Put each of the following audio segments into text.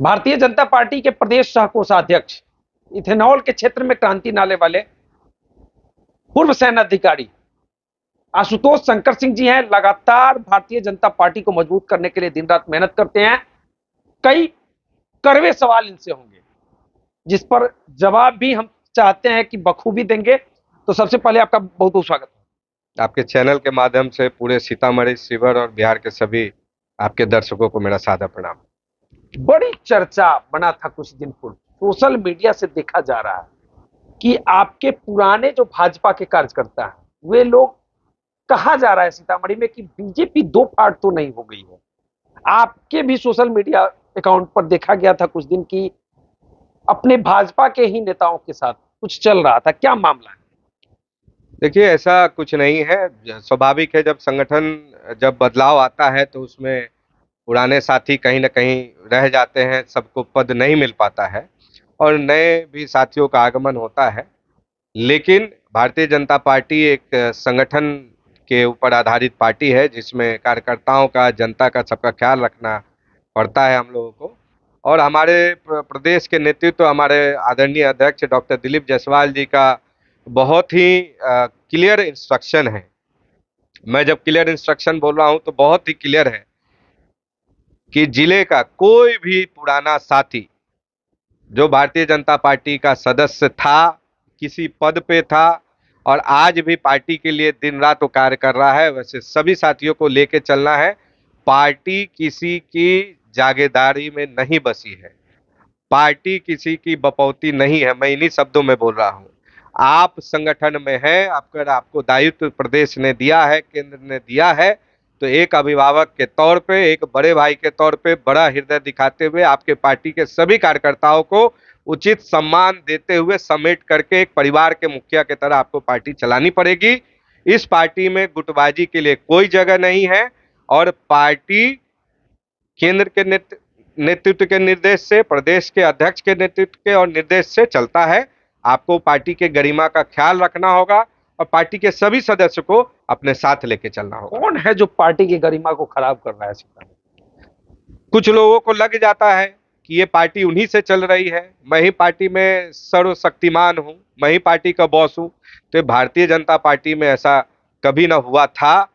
Bharatiya Janata party के प्रदेश सह कोषाध्यक्ष, इथेनॉल के क्षेत्र में क्रांति लाने वाले पूर्व सेना अधिकारी आशुतोष शंकर सिंह जी हैं। लगातार भारतीय जनता पार्टी को मजबूत करने के लिए दिन रात मेहनत करते हैं। कई कड़वे सवाल इनसे होंगे जिस पर जवाब भी हम चाहते हैं कि बखूबी देंगे। तो सबसे पहले आपका बहुत बहुत स्वागत है। आपके चैनल के माध्यम से पूरे सीतामढ़ी, शिवहर और बिहार के सभी आपके दर्शकों को मेरा सादर प्रणाम। बड़ी चर्चा बना था कुछ दिन पूर्व, सोशल मीडिया से देखा जा रहा है कि आपके पुराने जो भाजपा के कार्यकर्ता हैं, वे लोग, कहा जा रहा है सीतामढ़ी में कि बीजेपी दो फाड़ तो नहीं हो गई है। आपके भी सोशल मीडिया अकाउंट पर देखा गया था कुछ दिन की अपने भाजपा के ही नेताओं के साथ कुछ चल रहा था, क्या मामला है? देखिए, ऐसा कुछ नहीं है। स्वाभाविक है, जब संगठन जब बदलाव आता है तो उसमें पुराने साथी कहीं ना कहीं रह जाते हैं, सबको पद नहीं मिल पाता है और नए भी साथियों का आगमन होता है। लेकिन भारतीय जनता पार्टी एक संगठन के ऊपर आधारित पार्टी है जिसमें कार्यकर्ताओं का, जनता का, सबका ख्याल रखना पड़ता है हम लोगों को। और हमारे प्रदेश के नेतृत्व, हमारे आदरणीय अध्यक्ष डॉक्टर दिलीप जायसवाल जी का बहुत ही क्लियर इंस्ट्रक्शन है। मैं जब क्लियर इंस्ट्रक्शन बोल रहा हूं तो बहुत ही क्लियर है कि जिले का कोई भी पुराना साथी जो भारतीय जनता पार्टी का सदस्य था, किसी पद पे था और आज भी पार्टी के लिए दिन रात वो कार्य कर रहा है, वैसे सभी साथियों को लेके चलना है। पार्टी किसी की जागीरदारी में नहीं बसी है, पार्टी किसी की बपौती नहीं है। मैं इन्हीं शब्दों में बोल रहा हूं। आप संगठन में हैं, अगर आपको दायित्व प्रदेश ने दिया है, केंद्र ने दिया है, तो एक अभिभावक के तौर पे, एक बड़े भाई के तौर पे बड़ा हृदय दिखाते हुए आपके पार्टी के सभी कार्यकर्ताओं को उचित सम्मान देते हुए समेट करके एक परिवार के मुखिया की तरह आपको पार्टी चलानी पड़ेगी। इस पार्टी में गुटबाजी के लिए कोई जगह नहीं है और पार्टी केंद्र के नेतृत्व के निर्देश से, प्रदेश के अध्यक्ष के नेतृत्व के और निर्देश से चलता है। आपको पार्टी के गरिमा का ख्याल रखना होगा और पार्टी के सभी सदस्य को अपने साथ लेके चलना होगा। कौन है जो पार्टी की गरिमा को खराब कर रहा है सीतामढ़ी? कुछ लोगों को लग जाता है कि ये पार्टी उन्हीं से चल रही है, मैं ही पार्टी में सर्वशक्तिमान हूं, मैं ही पार्टी का बॉस हूं। तो भारतीय जनता पार्टी में ऐसा कभी ना हुआ था,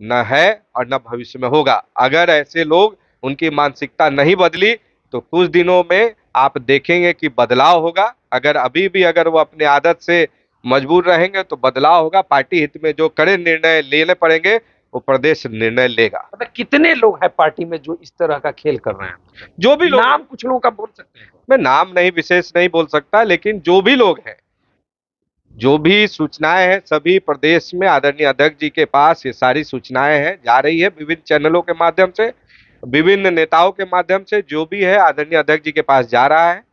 न है और न भविष्य में होगा। अगर ऐसे लोग, उनकी मानसिकता नहीं बदली तो कुछ दिनों में आप देखेंगे कि बदलाव होगा। अगर अभी भी अगर वो अपने आदत से मजबूर रहेंगे तो बदलाव होगा। पार्टी हित में जो कड़े निर्णय लेने पड़ेंगे वो प्रदेश निर्णय लेगा। मतलब कितने लोग हैं पार्टी में जो इस तरह का खेल कर रहे हैं? जो भी लोग, नाम कुछ लोगों का बोल सकते हैं? मैं नाम नहीं विशेष नहीं बोल सकता, लेकिन जो भी लोग हैं, जो भी सूचनाएं हैं, सभी प्रदेश में आदरणीय अध्यक्ष जी के पास ये सारी सूचनाएं हैं, जा रही है विभिन्न चैनलों के माध्यम से, विभिन्न नेताओं के माध्यम से। जो भी है आदरणीय अध्यक्ष जी के पास जा रहा है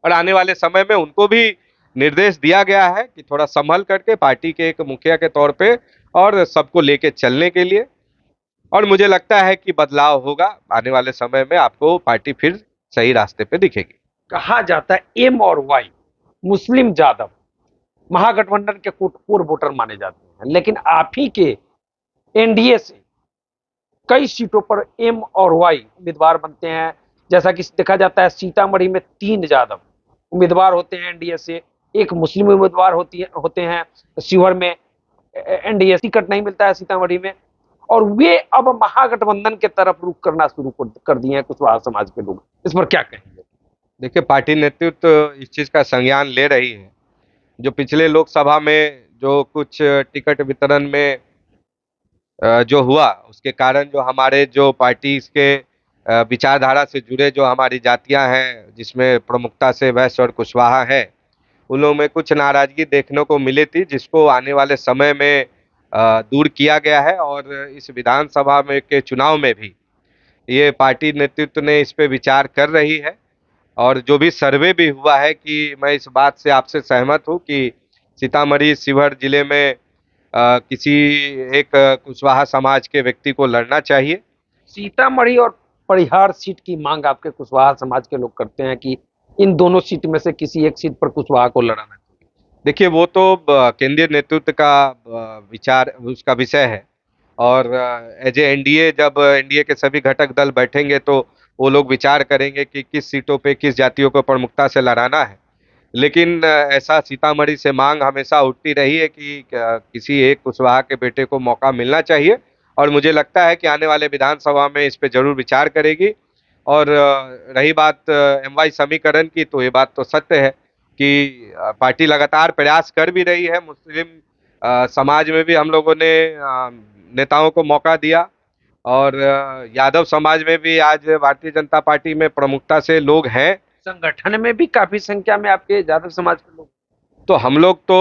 और आने वाले समय में उनको भी निर्देश दिया गया है कि थोड़ा संभल करके पार्टी के एक मुखिया के तौर पे और सबको लेके चलने के लिए। और मुझे लगता है कि बदलाव होगा। आने वाले समय में आपको पार्टी फिर सही रास्ते पे दिखेगी। कहा जाता है एम और वाई, मुस्लिम यादव महागठबंधन के कोर वोटर माने जाते हैं, लेकिन आप ही के एनडीए से कई सीटों पर एम और वाई उम्मीदवार बनते हैं। जैसा कि देखा जाता है सीतामढ़ी में 3 यादव उम्मीदवार होते हैं एनडीए से, एक मुस्लिम उम्मीदवार होते हैं शिवहर में। एनडीए टिकट नहीं मिलता है सीतामढ़ी में और वे अब महागठबंधन के तरफ रुख करना शुरू कर दिए हैं कुशवाहा समाज के लोग। इस पर क्या कहेंगे? देखिए, पार्टी नेतृत्व इस चीज का संज्ञान ले रही है। जो पिछले लोकसभा में जो कुछ टिकट वितरण में जो हुआ, उसके कारण जो हमारे जो पार्टी के विचारधारा से जुड़े जो हमारी जातियां हैं, जिसमें प्रमुखता से वैश्य और कुशवाहा है, उन लोगों में कुछ नाराजगी देखने को मिली थी, जिसको आने वाले समय में दूर किया गया है। और इस विधानसभा में के चुनाव में भी ये पार्टी नेतृत्व ने इस पे विचार कर रही है। और जो भी सर्वे भी हुआ है, कि मैं इस बात से आपसे सहमत हूँ कि सीतामढ़ी, शिवहर जिले में किसी एक कुशवाहा समाज के व्यक्ति को लड़ना चाहिए। सीतामढ़ी और परिहार सीट की मांग आपके कुशवाहा समाज के लोग करते हैं कि इन दोनों सीट में से किसी एक सीट पर कुशवाहा को लड़ाना चाहिए। देखिए, वो तो केंद्रीय नेतृत्व का विचार, उसका विषय है। और एज ए एनडीए, जब एनडीए के सभी घटक दल बैठेंगे तो वो लोग विचार करेंगे कि किस सीटों पे किस जातियों को प्रमुखता से लड़ाना है। लेकिन ऐसा सीतामढ़ी से मांग हमेशा उठती रही है कि किसी एक कुशवाहा के बेटे को मौका मिलना चाहिए, और मुझे लगता है कि आने वाले विधानसभा में इस पे जरूर विचार करेगी। और रही बात MY समीकरण की, तो ये बात तो सत्य है कि पार्टी लगातार प्रयास कर भी रही है। मुस्लिम समाज में भी हम लोगों ने नेताओं को मौका दिया, और यादव समाज में भी आज भारतीय जनता पार्टी में प्रमुखता से लोग हैं। संगठन में भी काफी संख्या में आपके यादव समाज के लोग। तो हम लोग तो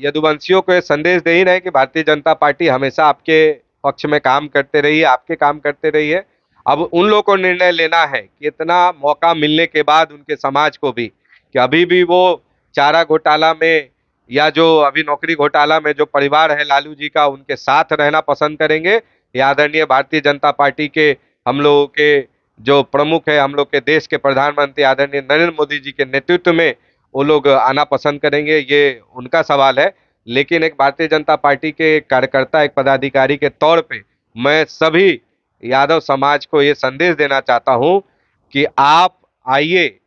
यदुवंशियों को ये संदेश दे ही रहे हैं कि भारतीय जनता पार्टी हमेशा आपके पक्ष में काम करते रही है, आपके काम करते रही है। अब उन लोगों को निर्णय लेना है कि इतना मौका मिलने के बाद उनके समाज को भी, कि अभी भी वो चारा घोटाला में या जो अभी नौकरी घोटाला में जो परिवार है लालू जी का, उनके साथ रहना पसंद करेंगे, या आदरणीय भारतीय जनता पार्टी के हम लोगों के जो प्रमुख है, हम लोग के देश के प्रधानमंत्री आदरणीय नरेंद्र मोदी जी के नेतृत्व में वो लोग आना पसंद करेंगे, ये उनका सवाल है। लेकिन एक भारतीय जनता पार्टी के कार्यकर्ता, एक पदाधिकारी के तौर पे मैं सभी यादव समाज को ये संदेश देना चाहता हूं कि आप आइए,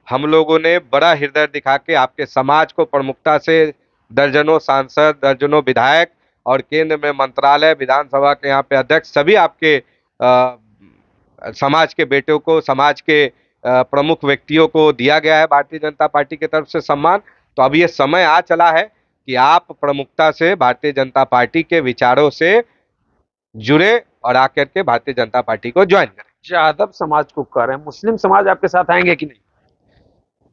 हम लोगों ने बड़ा हृदय दिखा के आपके समाज को प्रमुखता से दर्जनों सांसद, दर्जनों विधायक और केंद्र में मंत्रालय, विधानसभा के यहाँ पे अध्यक्ष, सभी आपके समाज के बेटों को, समाज के प्रमुख व्यक्तियों को दिया गया है भारतीय जनता पार्टी की तरफ से सम्मान। तो अब ये समय आ चला है कि आप प्रमुखता से भारतीय जनता पार्टी के विचारों से जुड़े और आकर के भारतीय जनता पार्टी को ज्वाइन करें। यादव समाज को कह रहे हैं, मुस्लिम समाज आपके साथ आएंगे कि नहीं?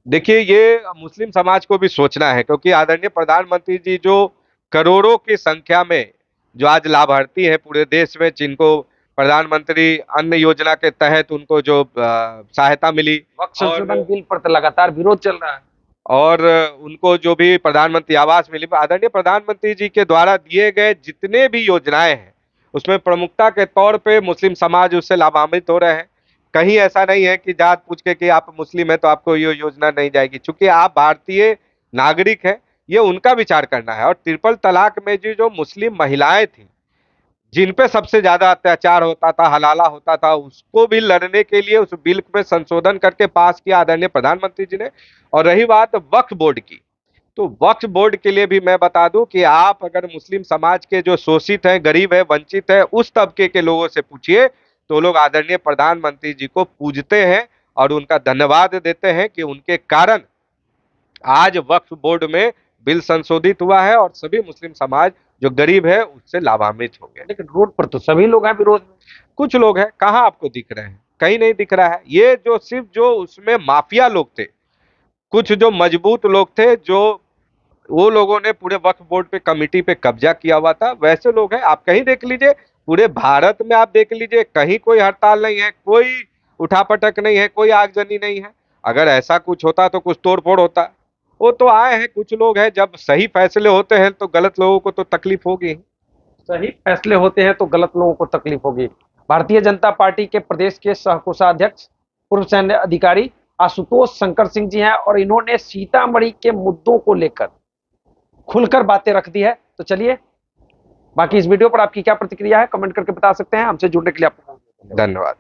देखिए, ये मुस्लिम समाज को भी सोचना है, क्योंकि आदरणीय प्रधानमंत्री जी जो करोड़ों की संख्या में जो आज लाभार्थी है पूरे देश में, जिनको प्रधानमंत्री अन्न योजना के तहत उनको जो सहायता मिली, वक्त संशोधन बिल पर तो लगातार विरोध चल रहा है, और उनको जो भी प्रधानमंत्री आवास मिली, आदरणीय प्रधानमंत्री जी के द्वारा दिए गए जितने भी योजनाएं हैं, उसमें प्रमुखता के तौर पे मुस्लिम समाज उससे लाभान्वित हो रहे हैं। कहीं ऐसा नहीं है कि जात पूछ के कि आप मुस्लिम है तो आपको ये योजना नहीं जाएगी। चूंकि आप भारतीय नागरिक हैं, ये उनका विचार करना है। और ट्रिपल तलाक में जो मुस्लिम महिलाएं थी, जिन पे सबसे ज्यादा अत्याचार होता था, हलाला होता था, उसको भी लड़ने के लिए उस बिल में संशोधन करके पास किया आदरणीय प्रधानमंत्री जी ने। और रही बात वक्फ बोर्ड की, तो वक्फ बोर्ड के लिए भी मैं बता दूं कि आप अगर मुस्लिम समाज के जो शोषित हैं, गरीब है, वंचित है, उस तबके के लोगों से पूछिए तो लोग आदरणीय प्रधानमंत्री जी को पूजते हैं और उनका धन्यवाद देते हैं कि उनके कारण आज वक्फ बोर्ड में बिल संशोधित हुआ है और सभी मुस्लिम समाज जो गरीब है उससे लाभान्वित हो गए। लेकिन रोड पर तो सभी लोग हैं विरोध में। कुछ लोग हैं, कहाँ आपको दिख रहे हैं? कहीं नहीं दिख रहा है। ये जो सिर्फ जो उसमें माफिया लोग थे, कुछ जो मजबूत लोग थे, जो वो लोगों ने पूरे वक्फ बोर्ड पे कमेटी पे कब्जा किया हुआ था, वैसे लोग हैं। आप कहीं देख लीजिए, पूरे भारत में आप देख लीजिए, कहीं कोई हड़ताल नहीं है, कोई उठापटक नहीं है, कोई आगजनी नहीं है। अगर ऐसा कुछ होता तो कुछ तोड़फोड़ होता। वो तो आए हैं कुछ लोग हैं, जब सही फैसले होते हैं तो गलत लोगों को तो तकलीफ होगी। सही फैसले होते हैं तो गलत लोगों को तकलीफ होगी। भारतीय जनता पार्टी के प्रदेश के सह कोषाध्यक्ष पूर्व सैन्य अधिकारी आशुतोष शंकर सिंह जी हैं, और इन्होंने सीतामढ़ी के मुद्दों को लेकर खुलकर बातें रख दी है। तो चलिए, बाकी इस वीडियो पर आपकी क्या प्रतिक्रिया है कमेंट करके बता सकते हैं। हमसे जुड़ने के लिए आपको धन्यवाद।